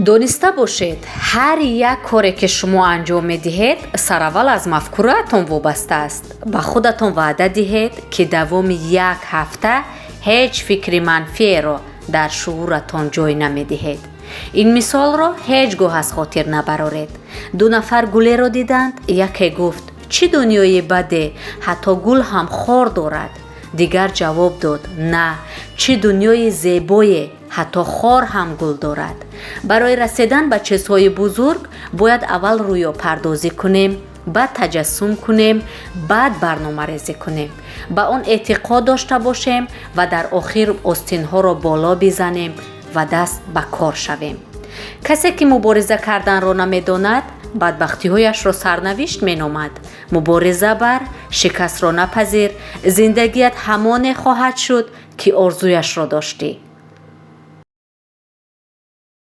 دانسته باشید هر یک کاری که شما انجام میدهید سراول از مفکورتان وابسته است. به خودتان وعده دهید که دوام یک هفته هیچ فکر منفی را در شعورتان جای نمیدهید. این مثال را هیچگاه از خاطر نبرارید. 2 نفر گلی را دیدند. یکی گفت چه دنیای بده، حتی گل هم خار دارد. دیگر جواب داد نه، چه دنیای زیبایی، حتی خار هم گل دارد. برای رسیدن به چیزهای بزرگ باید اول رویا پردازی کنیم، بعد تجسم کنیم، بعد برنامه ریزی کنیم، به آن اعتقاد داشته باشیم و در آخر آستینها را بالا بزنیم و دست به کار شویم. کسی که مبارزه کردن را نمی‌داند بدبختی‌هایش را سرنوشت می‌نامد. مبارزه بر، شکست را نپذیر، زندگیت همان خواهد شد که آرزویش را داشتی.